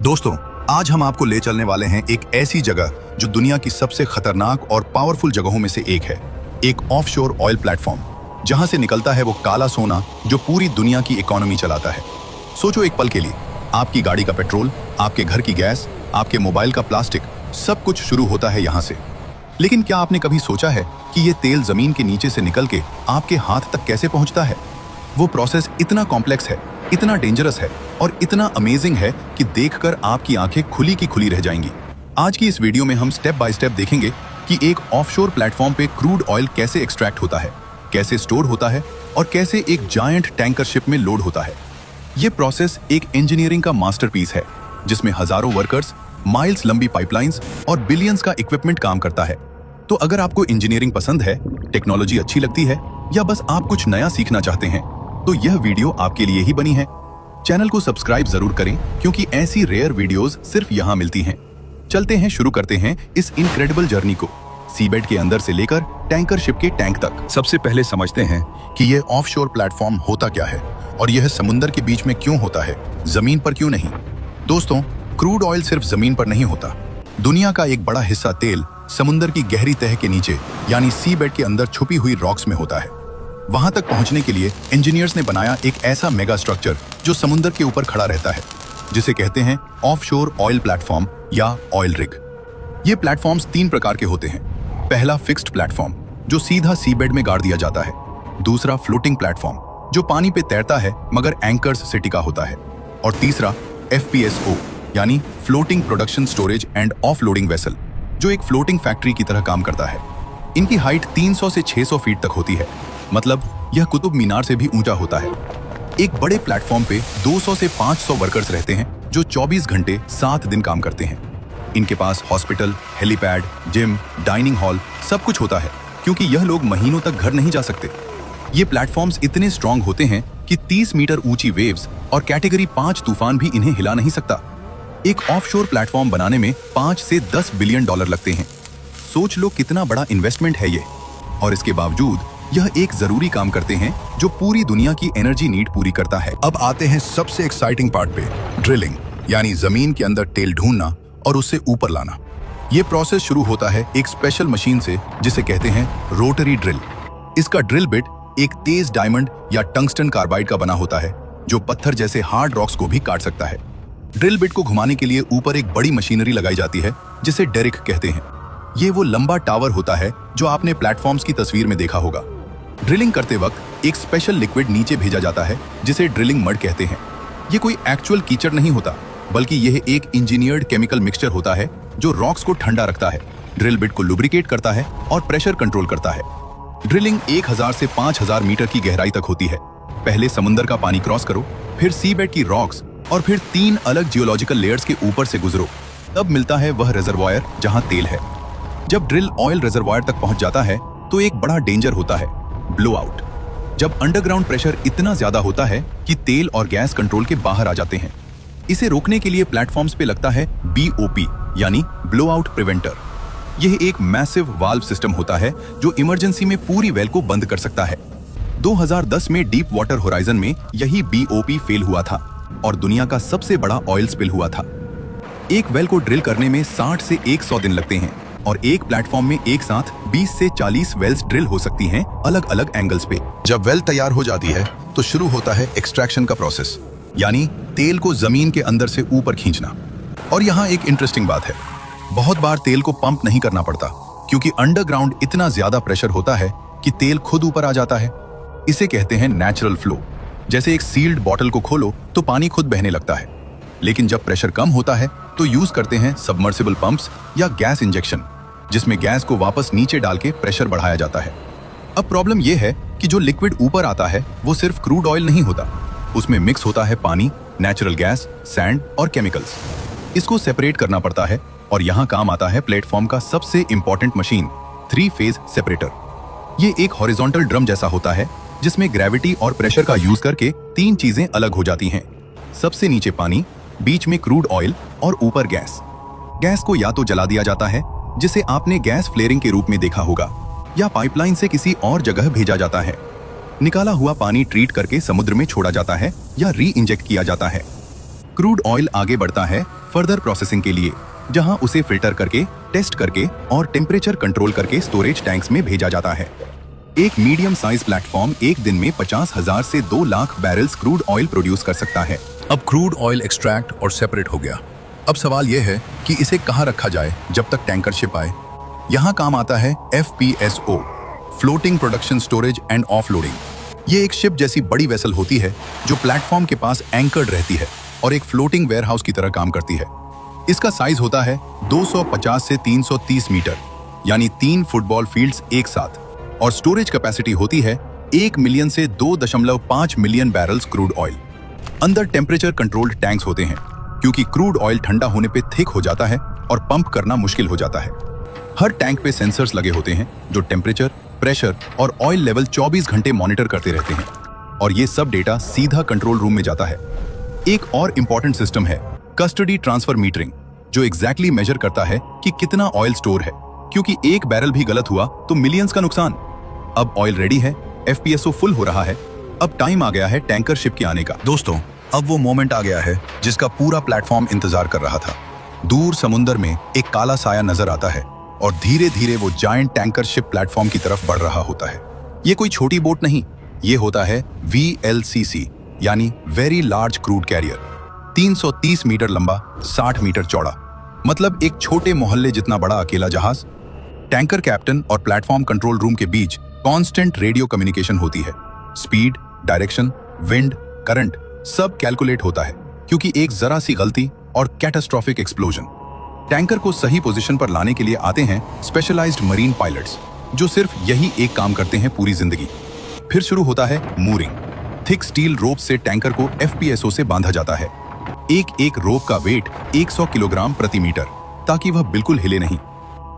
दोस्तों, आज हम आपको ले चलने वाले हैं एक ऐसी जगह जो दुनिया की सबसे खतरनाक और पावरफुल जगहों में से एक है। एक ऑफशोर ऑयल प्लेटफॉर्म, जहां से निकलता है वो काला सोना जो पूरी दुनिया की इकोनॉमी चलाता है। सोचो एक पल के लिए, आपकी गाड़ी का पेट्रोल, आपके घर की गैस, आपके मोबाइल का प्लास्टिक, सब कुछ शुरू होता है यहाँ से। लेकिन क्या आपने कभी सोचा है कि ये तेल जमीन के नीचे से निकल के आपके हाथ तक कैसे पहुंचता है? वो प्रोसेस इतना कॉम्प्लेक्स है, इतना डेंजरस है और इतना अमेजिंग है कि देखकर आपकी आंखें खुली की खुली रह जाएंगी। आज की इस वीडियो में हम स्टेप बाय स्टेप देखेंगे कि एक ऑफशोर प्लेटफॉर्म पे क्रूड ऑयल कैसे एक्सट्रैक्ट होता है, कैसे स्टोर होता है और कैसे एक जायंट टैंकर शिप में लोड होता है। ये प्रोसेस एक इंजीनियरिंग का मास्टरपीस है, जिसमें हजारों वर्कर्स, माइल्स लंबी पाइपलाइंस और बिलियंस का इक्विपमेंट काम करता है। तो अगर आपको इंजीनियरिंग पसंद है, टेक्नोलॉजी अच्छी लगती है या बस आप कुछ नया सीखना चाहते हैं, तो यह वीडियो आपके लिए ही बनी है। चैनल को सब्सक्राइब जरूर करें, क्योंकि ऐसी रेयर वीडियोस सिर्फ यहाँ मिलती हैं। चलते हैं, शुरू करते हैं इस इनक्रेडिबल जर्नी को, सीबेड के अंदर से लेकर टैंकर शिप के टैंक तक। सबसे पहले समझते हैं कि यह ऑफशोर प्लेटफॉर्म होता क्या है और यह समुद्र के बीच में क्यों होता है, जमीन पर क्यों नहीं। दोस्तों, क्रूड ऑयल सिर्फ जमीन पर नहीं होता। दुनिया का एक बड़ा हिस्सा तेल समुद्र की गहरी तह के नीचे यानी सीबेड के अंदर छुपी हुई रॉक्स में होता है। वहां तक पहुंचने के लिए इंजीनियर्स ने बनाया एक ऐसा मेगा स्ट्रक्चर जो समुद्र के ऊपर खड़ा रहता है, जिसे कहते हैं ऑफशोर ऑयल प्लेटफॉर्म या ऑयल रिग। ये प्लेटफॉर्म्स 3 प्रकार के होते हैं। पहला फिक्स्ड प्लेटफॉर्म, जो सीधा सीबेड में गाड़ दिया जाता है। दूसरा फ्लोटिंग प्लेटफॉर्म, जो पानी पे तैरता है मगर एंकर्स से टिका होता है। और तीसरा FPSO यानी floating production storage and offloading vessel, जो एक फ्लोटिंग फैक्ट्री की तरह काम करता है। इनकी हाइट 300 से 600 फीट तक होती है, मतलब यह कुतुब मीनार से भी ऊंचा होता है। एक बड़े प्लेटफॉर्म पे 200 से 500 वर्कर्स रहते हैं, जो 24 घंटे 7 दिन काम करते हैं। इनके पास hospital, helipad, gym, dining hall सब कुछ होता है, क्योंकि यह लोग महीनों तक घर नहीं जा सकते। ये प्लेटफॉर्म्स इतने स्ट्रांग होते हैं कि 30 मीटर ऊंची वेव्स और कैटेगरी 5 तूफान भी इन्हें हिला नहीं सकता। एक ऑफशोर प्लेटफॉर्म बनाने में 5 से 10 बिलियन डॉलर लगते हैं। सोच लो कितना बड़ा इन्वेस्टमेंट है ये। और इसके बावजूद यह एक जरूरी काम करते हैं जो पूरी दुनिया की एनर्जी नीड पूरी करता है। अब आते हैं सबसे एक्साइटिंग पार्ट पे, ड्रिलिंग, यानी जमीन के अंदर तेल ढूंढना और उससे ऊपर लाना। ये प्रोसेस शुरू होता है एक स्पेशल मशीन से, जिसे कहते हैं रोटरी ड्रिल। इसका ड्रिल बिट एक तेज डायमंड या टंगस्टन कार्बाइड का बना होता है, जो पत्थर जैसे हार्ड रॉक्स को भी काट सकता है। ड्रिल बिट को घुमाने के लिए ऊपर एक बड़ी मशीनरी लगाई जाती है, जिसे डेरिक कहते हैं। ये वो लंबा टावर होता है जो आपने प्लेटफॉर्म्स की तस्वीर में देखा होगा। ड्रिलिंग करते वक्त एक स्पेशल लिक्विड नीचे भेजा जाता है, जिसे ड्रिलिंग मड कहते हैं। ये कोई एक्चुअल कीचड़ नहीं होता, बल्कि यह एक इंजीनियर्ड केमिकल मिक्सचर होता है जो रॉक्स को ठंडा रखता है, ड्रिल बिट को लुब्रिकेट करता है और प्रेशर कंट्रोल करता है। ड्रिलिंग 1000 से 5000 मीटर की गहराई तक होती है। पहले समुद्र का पानी क्रॉस करो, फिर सीबेड की रॉक्स और फिर 3 अलग जियोलॉजिकल लेयर्स के ऊपर से गुजरो, तब मिलता है वह रिजर्वायर जहां तेल है। जब ड्रिल ऑयल रिजर्वायर तक पहुंच जाता है तो एक बड़ा डेंजर होता है, ब्लो आउट। जब अंडरग्राउंड प्रेशर इतना ज्यादा होता है कि तेल और गैस कंट्रोल के बाहर आ जाते हैं। इसे रोकने के लिए प्लेटफॉर्म्स पे लगता है BOP यानी ब्लो आउट प्रिवेंटर। यह एक मैसिव वाल्व सिस्टम होता है जो इमरजेंसी में पूरी वेल को बंद कर सकता है। 2010 में डीप वाटर होराइजन में यही BOP फेल हुआ था और दुनिया का सबसे बड़ा ऑयल स्पिल हुआ था। एक वेल को ड्रिल करने में 60 से 100 दिन लगते हैं और एक प्लेटफॉर्म में एक साथ 20 से 40 वेल्स ड्रिल हो सकती हैं, अलग अलग एंगल्स पे। जब वेल तैयार हो जाती है तो शुरू होता है एक्सट्रैक्शन का प्रोसेस, यानी तेल को जमीन के अंदर से ऊपर खींचना। और यहाँ एक इंटरेस्टिंग बात है, बहुत बार तेल को पंप नहीं करना पड़ता, क्योंकि अंडरग्राउंड इतना ज्यादा प्रेशर होता है कि तेल खुद ऊपर आ जाता है। इसे कहते हैं नेचुरल फ्लो। जैसे एक सील्ड बॉटल को खोलो तो पानी खुद बहने लगता है। लेकिन जब प्रेशर कम होता है तो यूज करते हैं सबमर्सिबल पंप्स या गैस इंजेक्शन, जिसमें गैस को वापस नीचे डाल के प्रेशर बढ़ाया जाता है। अब प्रॉब्लम यह है कि जो लिक्विड ऊपर आता है वो सिर्फ क्रूड ऑयल नहीं होता, उसमें मिक्स होता है पानी, नेचुरल गैस, सैंड और केमिकल्स। इसको सेपरेट करना पड़ता है और यहाँ काम आता है प्लेटफॉर्म का सबसे इंपॉर्टेंट मशीन, 3 फेज सेपरेटर। ये एक हॉरिजॉन्टल ड्रम जैसा होता है, जिसमें ग्रेविटी और प्रेशर का यूज करके 3 चीजें अलग हो जाती हैं। सबसे नीचे पानी, बीच में क्रूड ऑयल और ऊपर गैस। गैस को या तो जला दिया जाता है, जिसे आपने गैस फ्लेयरिंग के रूप में देखा होगा, या पाइपलाइन से किसी और जगह भेजा जाता है। निकाला हुआ पानी ट्रीट करके समुद्र में छोड़ा जाता है या री इंजेक्ट किया जाता है। क्रूड ऑयल आगे बढ़ता है फर्दर प्रोसेसिंग के लिए, जहां उसे फिल्टर करके, टेस्ट करके और टेम्परेचर कंट्रोल करके स्टोरेज टैंक्स में भेजा जाता है। एक मीडियम साइज प्लेटफॉर्म एक दिन में 50,000 से 2 lakh barrels crude oil produce कर सकता है। अब क्रूड ऑयल एक्सट्रैक्ट और सेपरेट हो गया। अब सवाल यह है कि इसे कहाँ रखा जाए जब तक टैंकर शिप आए। यहाँ काम आता है FPSO, floating production storage and offloading. ये एक शिप जैसी बड़ी वेसल होती है जो प्लेटफॉर्म के पास एंकर्ड रहती है और एक फ्लोटिंग वेयरहाउस की तरह काम करती है। इसका साइज होता है 250 से 330 मीटर, यानी 3 फुटबॉल फील्ड्स एक साथ, और स्टोरेज कैपेसिटी होती है 1 मिलियन से 2.5 मिलियन बैरल्स क्रूड ऑयल। अंदर टेम्परेचर कंट्रोल्ड टैंक्स होते हैं, क्योंकि क्रूड ऑयल ठंडा होने पे थिक हो जाता है और पंप करना मुश्किल हो जाता है। हर टैंक पे सेंसर्स लगे होते हैं जो टेम्परेचर, प्रेशर और ऑयल लेवल 24 घंटे मॉनिटर करते रहते हैं, और ये सब डेटा सीधा कंट्रोल रूम में जाता है। एक और इंपॉर्टेंट सिस्टम है कस्टडी ट्रांसफर मीटरिंग, जो एग्जैक्टली मेजर करता है कि कितना ऑयल स्टोर है, क्योंकि एक बैरल भी गलत हुआ तो मिलियंस का नुकसान। अब ऑयल रेडी है, FPSO फुल हो रहा है, अब टाइम आ गया है टैंकर शिप के आने का। दोस्तों, अब वो मोमेंट आ गया है जिसका पूरा प्लेटफॉर्म इंतजार कर रहा था। दूर समुंदर में एक काला साया नजर आता है और धीरे धीरे वो जायंट टैंकर शिप प्लेटफॉर्म की तरफ बढ़ रहा होता है। ये कोई छोटी बोट नहीं, ये होता है VLCC, यानी very large crude carrier. 330 metre लंबा, 60 मीटर चौड़ा, मतलब एक छोटे मोहल्ले जितना बड़ा अकेला जहाज। टैंकर कैप्टन और प्लेटफॉर्म कंट्रोल रूम के बीच कांस्टेंट रेडियो कम्युनिकेशन होती है। स्पीड, डायरेक्शन, विंड, करंट सब कैलकुलेट होता है, क्योंकि एक जरा सी गलती और कैटास्ट्रोफिक एक्सप्लोजन। टैंकर को सही पोजीशन पर लाने के लिए आते हैं स्पेशलाइज्ड मरीन पायलट्स, जो सिर्फ यही एक काम करते हैं पूरी जिंदगी। फिर शुरू होता है मूरिंग। थिक स्टील रोप से टैंकर को FPSO से बांधा जाता है। एक एक रोप का वेट 100 किलोग्राम प्रति मीटर, ताकि वह बिल्कुल हिले नहीं।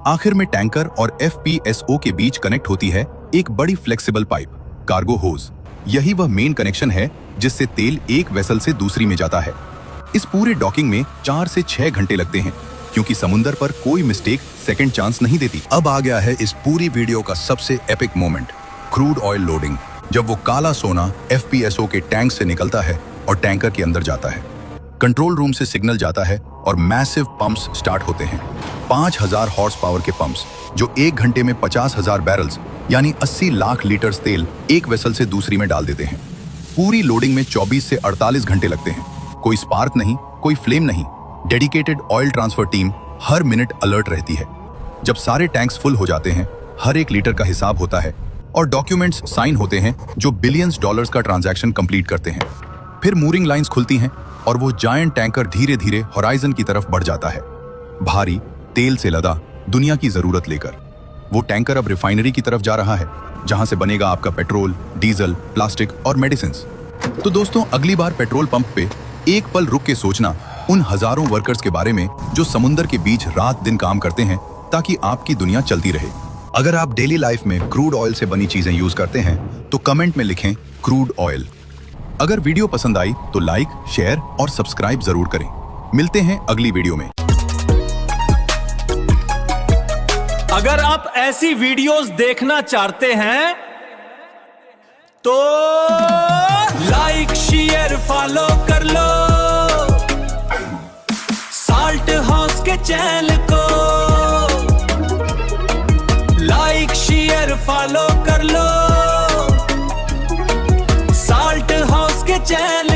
आखिर में टैंकर और FPSO के बीच कनेक्ट होती है एक बड़ी फ्लेक्सिबल पाइप, कार्गो होज। यही वह मेन कनेक्शन है जिससे तेल एक वेसल से दूसरी में जाता है। इस पूरे डॉकिंग में 4 से 6 घंटे लगते हैं, क्योंकि समुंदर पर कोई मिस्टेक सेकंड चांस नहीं देती। अब आ गया है इस पूरी वीडियो का सबसे epic moment, crude oil loading. जब वो काला सोना FPSO के टैंक से निकलता है और टैंकर के अंदर जाता है, कंट्रोल रूम से सिग्नल जाता है और मैसिव पंप्स स्टार्ट होते हैं। 5000 हॉर्स पावर के पंप्स, जो 1 घंटे में 50,000 बैरल्स यानी 80 लाख लीटर तेल एक वेसल से दूसरी में डाल देते हैं। पूरी लोडिंग में 24 से 48 घंटे लगते हैं। कोई स्पार्क नहीं, कोई फ्लेम नहीं। डेडिकेटेड ऑयल ट्रांसफर टीम हर मिनट अलर्ट रहती है। जब सारे टैंक्स फुल हो जाते हैं, हर एक लीटर का हिसाब होता है और डॉक्यूमेंट्स साइन होते हैं जो बिलियंस डॉलर्स का ट्रांजैक्शन कंप्लीट करते हैं। फिर मूरिंग लाइंस खुलती हैं और वो जायंट टैंकर धीरे धीरे होराइजन की तरफ बढ़ जाता है, भारी, तेल से लदा, दुनिया की जरूरत लेकर। वो टैंकर अब रिफाइनरी की तरफ जा रहा है, जहां से बनेगा आपका पेट्रोल, डीजल, प्लास्टिक और मेडिसिन। तो दोस्तों, अगली बार पेट्रोल पंप पे एक पल रुक के सोचना उन हजारों वर्कर्स के बारे में जो समुंदर के बीच रात दिन काम करते हैं ताकि आपकी दुनिया चलती रहे। अगर आप डेली लाइफ में क्रूड ऑयल से बनी चीजें यूज करते हैं तो कमेंट में लिखें क्रूड ऑयल। अगर वीडियो पसंद आई तो लाइक, शेयर और सब्सक्राइब जरूर करें। मिलते हैं अगली वीडियो में। अगर आप ऐसी वीडियोस देखना चाहते हैं तो लाइक, शेयर, फॉलो कर लो साल्ट हाउस के चैनल को। लाइक, शेयर, फॉलो कर लो साल्ट हाउस के चैनल